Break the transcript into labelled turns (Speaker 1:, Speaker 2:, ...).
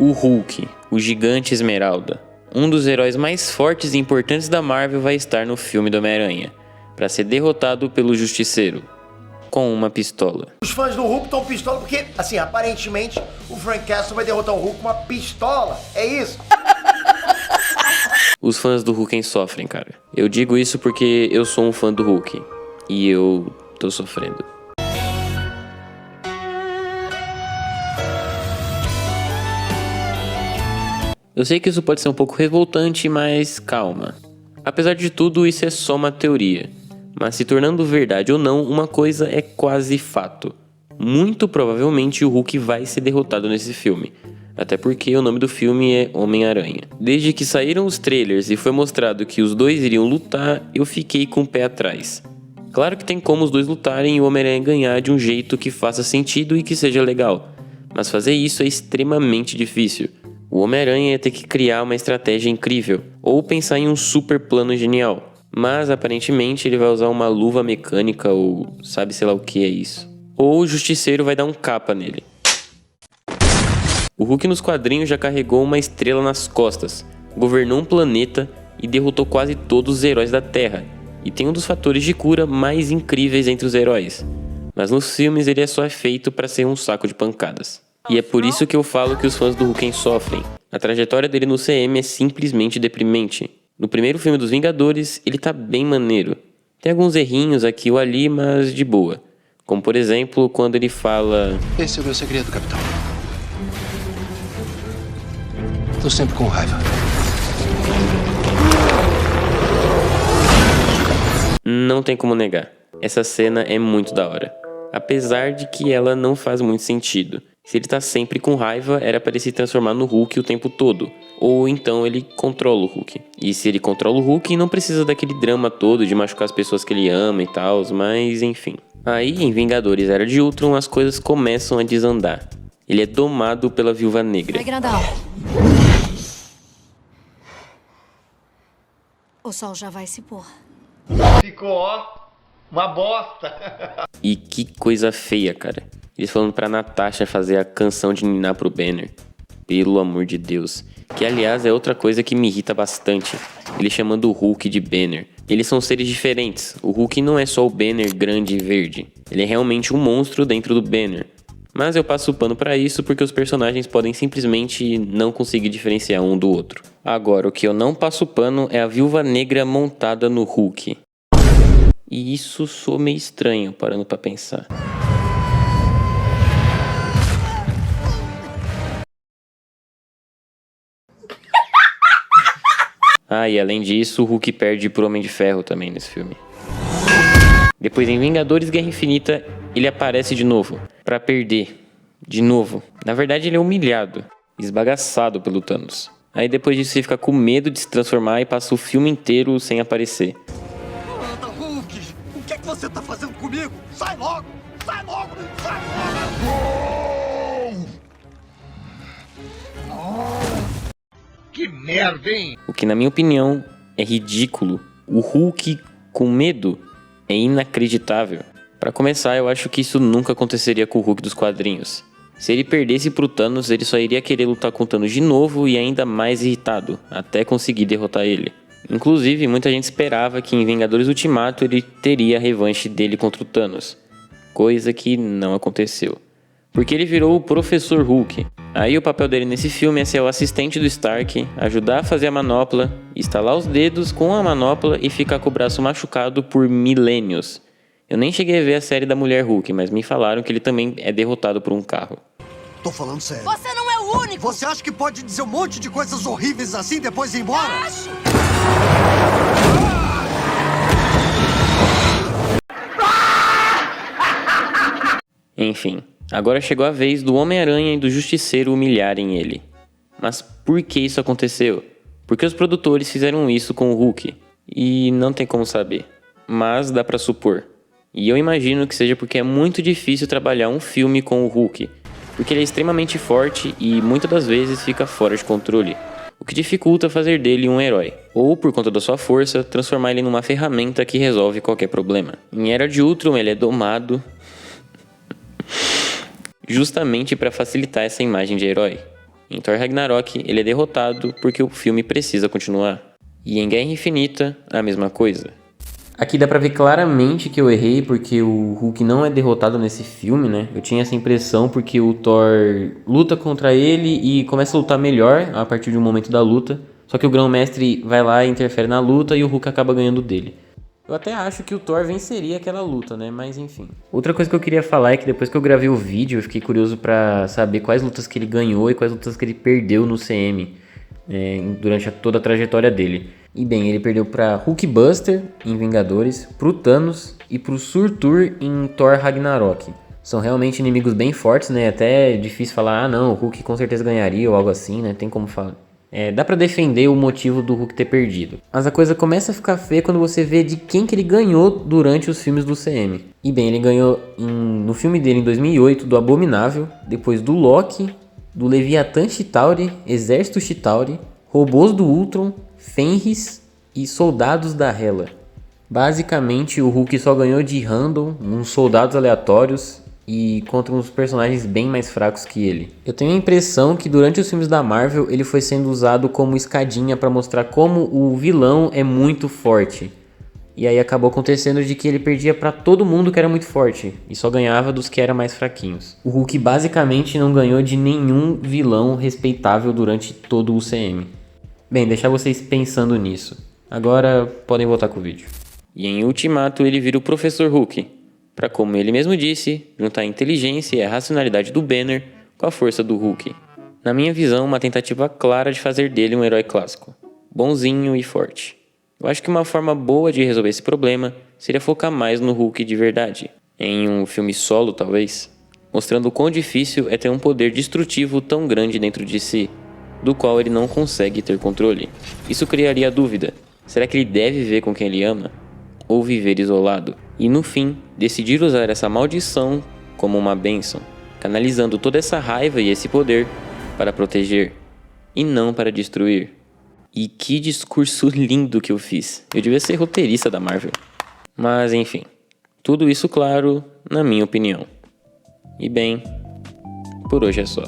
Speaker 1: O Hulk, o gigante esmeralda, um dos heróis mais fortes e importantes da Marvel, vai estar no filme do Homem-Aranha, para ser derrotado pelo Justiceiro, com uma pistola.
Speaker 2: Os fãs do Hulk estão pistola porque, assim, aparentemente o Frank Castle vai derrotar o Hulk com uma pistola, é isso?
Speaker 1: Os fãs do Hulk sofrem, cara. Eu digo isso porque eu sou um fã do Hulk, e eu tô sofrendo. Eu sei que isso pode ser um pouco revoltante, mas calma. Apesar de tudo, isso é só uma teoria. Mas se tornando verdade ou não, uma coisa é quase fato. Muito provavelmente o Hulk vai ser derrotado nesse filme. Até porque o nome do filme é Homem-Aranha. Desde que saíram os trailers e foi mostrado que os dois iriam lutar, eu fiquei com o pé atrás. Claro que tem como os dois lutarem e o Homem-Aranha ganhar de um jeito que faça sentido e que seja legal. Mas fazer isso é extremamente difícil. O Homem-Aranha ia ter que criar uma estratégia incrível, ou pensar em um super plano genial. Mas aparentemente ele vai usar uma luva mecânica ou sabe sei lá o que é isso. Ou o Justiceiro vai dar um capa nele. O Hulk nos quadrinhos já carregou uma estrela nas costas, governou um planeta e derrotou quase todos os heróis da Terra. E tem um dos fatores de cura mais incríveis entre os heróis. Mas nos filmes ele é só feito para ser um saco de pancadas. E é por isso que eu falo que os fãs do Hulk sofrem. A trajetória dele no CM é simplesmente deprimente. No primeiro filme dos Vingadores, ele tá bem maneiro. Tem alguns errinhos aqui ou ali, mas de boa. Como por exemplo, quando ele fala...
Speaker 3: Esse é o meu segredo, capitão. Tô sempre com raiva.
Speaker 1: Não tem como negar. Essa cena é muito da hora. Apesar de que ela não faz muito sentido. Se ele tá sempre com raiva, era para ele se transformar no Hulk o tempo todo. Ou então ele controla o Hulk. E se ele controla o Hulk, não precisa daquele drama todo de machucar as pessoas que ele ama e tal, mas enfim. Aí, em Vingadores Era de Ultron, as coisas começam a desandar. Ele é domado pela Viúva Negra.
Speaker 4: Vai, grandão. O sol já vai se pôr.
Speaker 2: Ficou, ó, uma bosta.
Speaker 1: E que coisa feia, cara. Eles falando pra Natasha fazer a canção de ninar pro Banner. Pelo amor de Deus. Que, aliás, é outra coisa que me irrita bastante. Ele chamando o Hulk de Banner. Eles são seres diferentes. O Hulk não é só o Banner grande e verde. Ele é realmente um monstro dentro do Banner. Mas eu passo o pano pra isso porque os personagens podem simplesmente não conseguir diferenciar um do outro. Agora, o que eu não passo pano é a Viúva Negra montada no Hulk. E isso soa meio estranho, parando pra pensar. Ah, e além disso, o Hulk perde pro Homem de Ferro também nesse filme. Depois, em Vingadores Guerra Infinita, ele aparece de novo, pra perder. De novo. Na verdade, ele é humilhado, esbagaçado pelo Thanos. Aí depois disso, ele fica com medo de se transformar e passa o filme inteiro sem aparecer.
Speaker 5: Anda, Hulk! O que é que você tá fazendo comigo? Sai logo! Sai logo! Sai logo! Que merda, hein?
Speaker 1: O que, na minha opinião, é ridículo. O Hulk com medo é inacreditável. Pra começar, eu acho que isso nunca aconteceria com o Hulk dos quadrinhos. Se ele perdesse pro Thanos, ele só iria querer lutar com o Thanos de novo e ainda mais irritado, até conseguir derrotar ele. Inclusive, muita gente esperava que em Vingadores Ultimato ele teria a revanche dele contra o Thanos. Coisa que não aconteceu. Porque ele virou o Professor Hulk. Aí o papel dele nesse filme é ser o assistente do Stark, ajudar a fazer a manopla, estalar os dedos com a manopla e ficar com o braço machucado por milênios. Eu nem cheguei a ver a série da Mulher Hulk, mas me falaram que ele também é derrotado por um carro.
Speaker 5: Tô falando sério.
Speaker 4: Você não é o único!
Speaker 5: Você acha que pode dizer um monte de coisas horríveis assim e depois ir embora?
Speaker 4: Acho!
Speaker 1: Enfim, agora chegou a vez do Homem-Aranha e do Justiceiro humilharem ele. Mas por que isso aconteceu? Porque os produtores fizeram isso com o Hulk. E não tem como saber. Mas dá pra supor. E eu imagino que seja porque é muito difícil trabalhar um filme com o Hulk. Porque ele é extremamente forte e muitas das vezes fica fora de controle. O que dificulta fazer dele um herói. Ou, por conta da sua força, transformar ele numa ferramenta que resolve qualquer problema. Em Era de Ultron ele é domado justamente para facilitar essa imagem de herói. Em Thor Ragnarok, ele é derrotado porque o filme precisa continuar. E em Guerra Infinita, a mesma coisa. Aqui dá pra ver claramente que eu errei porque o Hulk não é derrotado nesse filme, né? Eu tinha essa impressão porque o Thor luta contra ele e começa a lutar melhor a partir de um momento da luta. Só que o Grão-Mestre vai lá e interfere na luta e o Hulk acaba ganhando dele. Eu até acho que o Thor venceria aquela luta, né? Mas enfim. Outra coisa que eu queria falar é que depois que eu gravei o vídeo, eu fiquei curioso pra saber quais lutas que ele ganhou e quais lutas que ele perdeu no CM durante toda a trajetória dele. E bem, ele perdeu pra Hulkbuster em Vingadores, pro Thanos e pro Surtur em Thor Ragnarok. São realmente inimigos bem fortes, né? Até é difícil falar, não, o Hulk com certeza ganharia ou algo assim, né? Tem como falar. Dá pra defender o motivo do Hulk ter perdido. Mas a coisa começa a ficar feia quando você vê de quem que ele ganhou durante os filmes do CM. E bem, ele ganhou no filme dele em 2008 do Abominável, depois do Loki, do Leviatã Chitauri, Exército Chitauri, Robôs do Ultron, Fenris e Soldados da Hela. Basicamente o Hulk só ganhou de random, uns soldados aleatórios e contra uns personagens bem mais fracos que ele. Eu tenho a impressão que durante os filmes da Marvel ele foi sendo usado como escadinha para mostrar como o vilão é muito forte. E aí acabou acontecendo de que ele perdia para todo mundo que era muito forte e só ganhava dos que eram mais fraquinhos. O Hulk basicamente não ganhou de nenhum vilão respeitável durante todo o UCM. Bem, deixar vocês pensando nisso. Agora podem voltar com o vídeo. E em Ultimato ele vira o Professor Hulk, para, como ele mesmo disse, juntar a inteligência e a racionalidade do Banner com a força do Hulk. Na minha visão, uma tentativa clara de fazer dele um herói clássico, bonzinho e forte. Eu acho que uma forma boa de resolver esse problema seria focar mais no Hulk de verdade, em um filme solo talvez, mostrando o quão difícil é ter um poder destrutivo tão grande dentro de si, do qual ele não consegue ter controle. Isso criaria a dúvida, será que ele deve viver com quem ele ama? Ou viver isolado? E no fim, decidir usar essa maldição como uma bênção, canalizando toda essa raiva e esse poder para proteger, e não para destruir. E que discurso lindo que eu fiz. Eu devia ser roteirista da Marvel. Mas enfim, tudo isso claro, na minha opinião. E bem, por hoje é só.